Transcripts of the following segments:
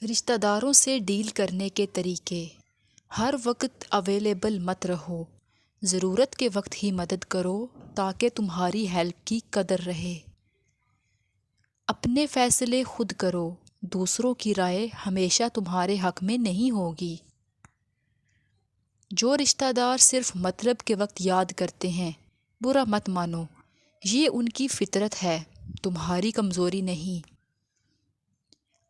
رشتہ داروں سے ڈیل کرنے کے طریقے: ہر وقت اویلیبل مت رہو، ضرورت کے وقت ہی مدد کرو تاکہ تمہاری ہیلپ کی قدر رہے۔ اپنے فیصلے خود کرو، دوسروں کی رائے ہمیشہ تمہارے حق میں نہیں ہوگی۔ جو رشتہ دار صرف مطلب کے وقت یاد کرتے ہیں، برا مت مانو، یہ ان کی فطرت ہے، تمہاری کمزوری نہیں۔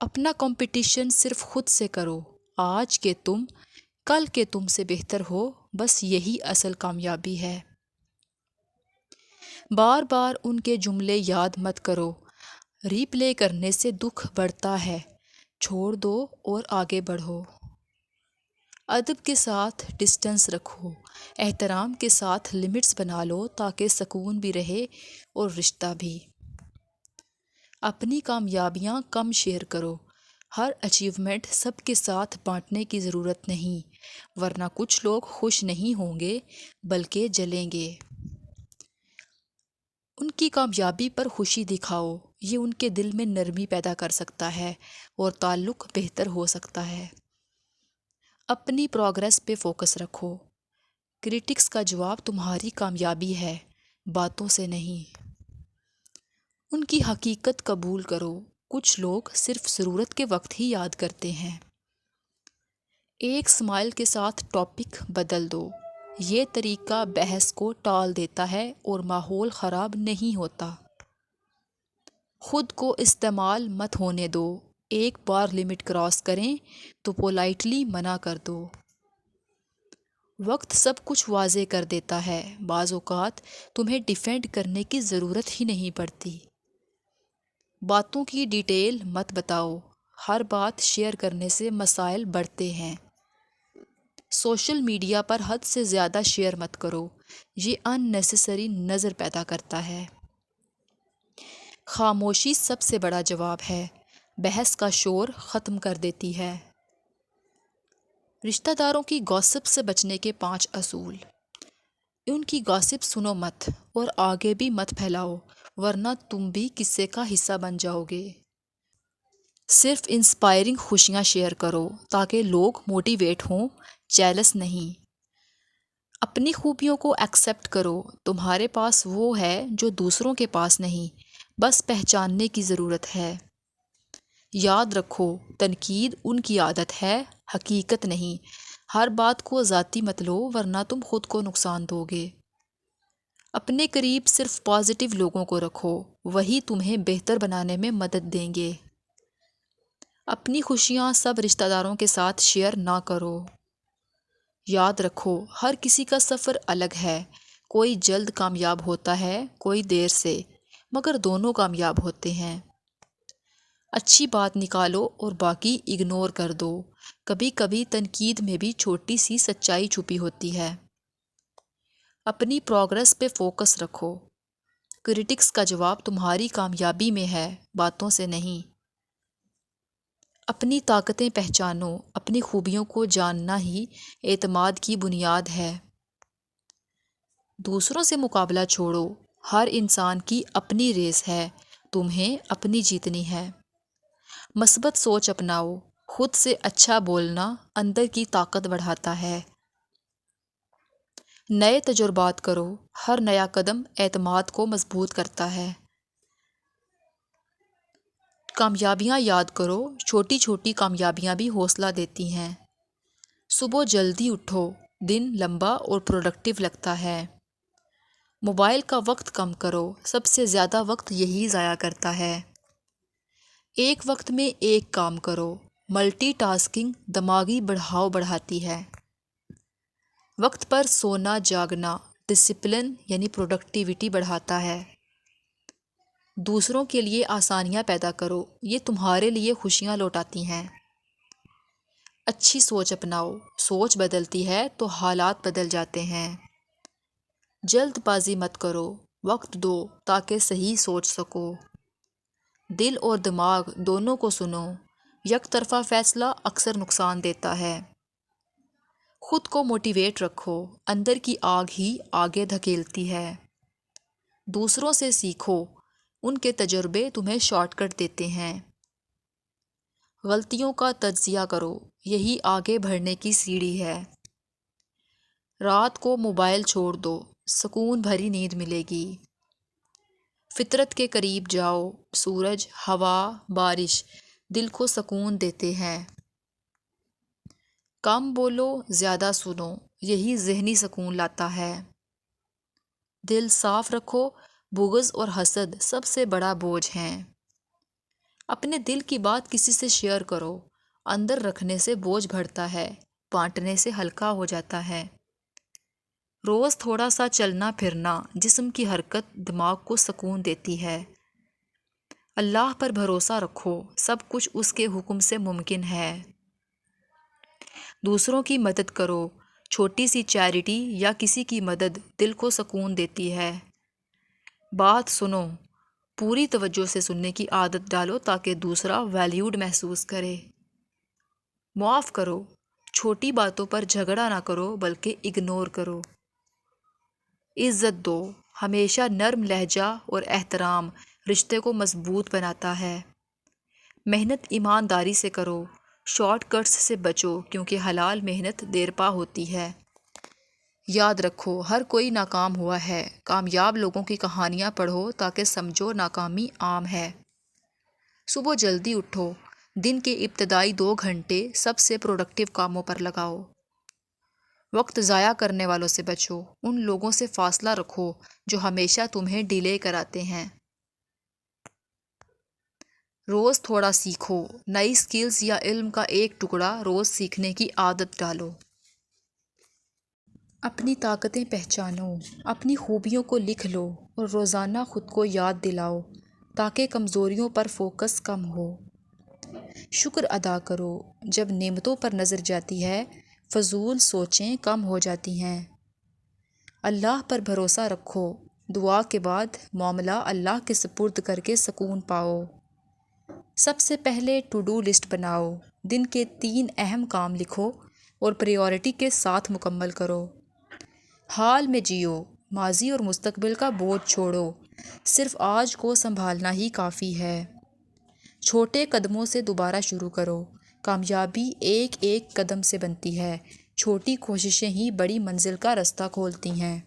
اپنا کمپٹیشن صرف خود سے کرو، آج کے تم کل کے تم سے بہتر ہو، بس یہی اصل کامیابی ہے۔ بار بار ان کے جملے یاد مت کرو، ری پلے کرنے سے دکھ بڑھتا ہے، چھوڑ دو اور آگے بڑھو۔ ادب کے ساتھ ڈسٹنس رکھو، احترام کے ساتھ لمٹس بنا لو تاکہ سکون بھی رہے اور رشتہ بھی۔ اپنی کامیابیاں کم شیئر کرو، ہر اچیومنٹ سب کے ساتھ بانٹنے کی ضرورت نہیں، ورنہ کچھ لوگ خوش نہیں ہوں گے بلکہ جلیں گے۔ ان کی کامیابی پر خوشی دکھاؤ، یہ ان کے دل میں نرمی پیدا کر سکتا ہے اور تعلق بہتر ہو سکتا ہے۔ اپنی پروگرس پہ فوکس رکھو، کرٹکس کا جواب تمہاری کامیابی ہے، باتوں سے نہیں۔ ان کی حقیقت قبول کرو، کچھ لوگ صرف ضرورت کے وقت ہی یاد کرتے ہیں۔ ایک سمائل کے ساتھ ٹاپک بدل دو، یہ طریقہ بحث کو ٹال دیتا ہے اور ماحول خراب نہیں ہوتا۔ خود کو استعمال مت ہونے دو، ایک بار لمٹ کراس کریں تو پولائٹلی منع کر دو۔ وقت سب کچھ واضح کر دیتا ہے، بعض اوقات تمہیں ڈیفینڈ کرنے کی ضرورت ہی نہیں پڑتی۔ باتوں کی ڈیٹیل مت بتاؤ، ہر بات شیئر کرنے سے مسائل بڑھتے ہیں۔ سوشل میڈیا پر حد سے زیادہ شیئر مت کرو، یہ ان نیسیسری نظر پیدا کرتا ہے۔ خاموشی سب سے بڑا جواب ہے، بحث کا شور ختم کر دیتی ہے۔ رشتہ داروں کی گوسپ سے بچنے کے 5 اصول: ان کی گوسپ سنو مت اور آگے بھی مت پھیلاؤ، ورنہ تم بھی قصے کا حصہ بن جاؤ گے۔ صرف انسپائرنگ خوشیاں شیئر کرو تاکہ لوگ موٹیویٹ ہوں، جیلس نہیں۔ اپنی خوبیوں کو ایکسیپٹ کرو، تمہارے پاس وہ ہے جو دوسروں کے پاس نہیں، بس پہچاننے کی ضرورت ہے۔ یاد رکھو، تنقید ان کی عادت ہے، حقیقت نہیں۔ ہر بات کو ذاتی مت لو ورنہ تم خود کو نقصان دو گے۔ اپنے قریب صرف پازیٹیو لوگوں کو رکھو، وہی تمہیں بہتر بنانے میں مدد دیں گے۔ اپنی خوشیاں سب رشتہ داروں کے ساتھ شیئر نہ کرو۔ یاد رکھو، ہر کسی کا سفر الگ ہے، کوئی جلد کامیاب ہوتا ہے، کوئی دیر سے، مگر دونوں کامیاب ہوتے ہیں۔ اچھی بات نکالو اور باقی اگنور کر دو، کبھی کبھی تنقید میں بھی چھوٹی سی سچائی چھپی ہوتی ہے۔ اپنی پروگرس پہ فوکس رکھو، کرٹکس کا جواب تمہاری کامیابی میں ہے، باتوں سے نہیں۔ اپنی طاقتیں پہچانو، اپنی خوبیوں کو جاننا ہی اعتماد کی بنیاد ہے۔ دوسروں سے مقابلہ چھوڑو، ہر انسان کی اپنی ریس ہے، تمہیں اپنی جیتنی ہے۔ مثبت سوچ اپناؤ، خود سے اچھا بولنا اندر کی طاقت بڑھاتا ہے۔ نئے تجربات کرو، ہر نیا قدم اعتماد کو مضبوط کرتا ہے۔ کامیابیاں یاد کرو، چھوٹی چھوٹی کامیابیاں بھی حوصلہ دیتی ہیں۔ صبح جلدی اٹھو، دن لمبا اور پروڈکٹیو لگتا ہے۔ موبائل کا وقت کم کرو، سب سے زیادہ وقت یہی ضائع کرتا ہے۔ ایک وقت میں ایک کام کرو، ملٹی ٹاسکنگ دماغی بڑھاؤ بڑھاتی ہے۔ وقت پر سونا جاگنا ڈسپلن یعنی پروڈکٹیوٹی بڑھاتا ہے۔ دوسروں کے لیے آسانیاں پیدا کرو، یہ تمہارے لیے خوشیاں لوٹاتی ہیں۔ اچھی سوچ اپناؤ، سوچ بدلتی ہے تو حالات بدل جاتے ہیں۔ جلد بازی مت کرو، وقت دو تاکہ صحیح سوچ سکو۔ دل اور دماغ دونوں کو سنو، یک طرفہ فیصلہ اکثر نقصان دیتا ہے۔ خود کو موٹیویٹ رکھو، اندر کی آگ ہی آگے دھکیلتی ہے۔ دوسروں سے سیکھو، ان کے تجربے تمہیں شارٹ کٹ دیتے ہیں۔ غلطیوں کا تجزیہ کرو، یہی آگے بڑھنے کی سیڑھی ہے۔ رات کو موبائل چھوڑ دو، سکون بھری نیند ملے گی۔ فطرت کے قریب جاؤ، سورج، ہوا، بارش دل کو سکون دیتے ہیں۔ کم بولو، زیادہ سنو، یہی ذہنی سکون لاتا ہے۔ دل صاف رکھو، بغض اور حسد سب سے بڑا بوجھ ہیں۔ اپنے دل کی بات کسی سے شیئر کرو، اندر رکھنے سے بوجھ بڑھتا ہے، بانٹنے سے ہلکا ہو جاتا ہے۔ روز تھوڑا سا چلنا پھرنا، جسم کی حرکت دماغ کو سکون دیتی ہے۔ اللہ پر بھروسہ رکھو، سب کچھ اس کے حکم سے ممکن ہے۔ دوسروں کی مدد کرو، چھوٹی سی چیریٹی یا کسی کی مدد دل کو سکون دیتی ہے۔ بات سنو، پوری توجہ سے سننے کی عادت ڈالو تاکہ دوسرا ویلیوڈ محسوس کرے۔ معاف کرو، چھوٹی باتوں پر جھگڑا نہ کرو بلکہ اگنور کرو۔ عزت دو، ہمیشہ نرم لہجہ اور احترام رشتے کو مضبوط بناتا ہے۔ محنت ایمانداری سے کرو، شارٹ کٹس سے بچو کیونکہ حلال محنت دیر پا ہوتی ہے۔ یاد رکھو، ہر کوئی ناکام ہوا ہے، کامیاب لوگوں کی کہانیاں پڑھو تاکہ سمجھو ناکامی عام ہے۔ صبح جلدی اٹھو، دن کے ابتدائی 2 گھنٹے سب سے پروڈکٹیو کاموں پر لگاؤ۔ وقت ضائع کرنے والوں سے بچو، ان لوگوں سے فاصلہ رکھو جو ہمیشہ تمہیں ڈیلے کراتے ہیں۔ روز تھوڑا سیکھو، نئی سکلز یا علم کا ایک ٹکڑا روز سیکھنے کی عادت ڈالو۔ اپنی طاقتیں پہچانو، اپنی خوبیوں کو لکھ لو اور روزانہ خود کو یاد دلاؤ تاکہ کمزوریوں پر فوکس کم ہو۔ شکر ادا کرو، جب نعمتوں پر نظر جاتی ہے، فضول سوچیں کم ہو جاتی ہیں۔ اللہ پر بھروسہ رکھو، دعا کے بعد معاملہ اللہ کے سپرد کر کے سکون پاؤ۔ سب سے پہلے ٹو ڈو لسٹ بناؤ، دن کے 3 اہم کام لکھو اور پریورٹی کے ساتھ مکمل کرو۔ حال میں جیو، ماضی اور مستقبل کا بوجھ چھوڑو، صرف آج کو سنبھالنا ہی کافی ہے۔ چھوٹے قدموں سے دوبارہ شروع کرو، کامیابی ایک ایک قدم سے بنتی ہے، چھوٹی کوششیں ہی بڑی منزل کا راستہ کھولتی ہیں۔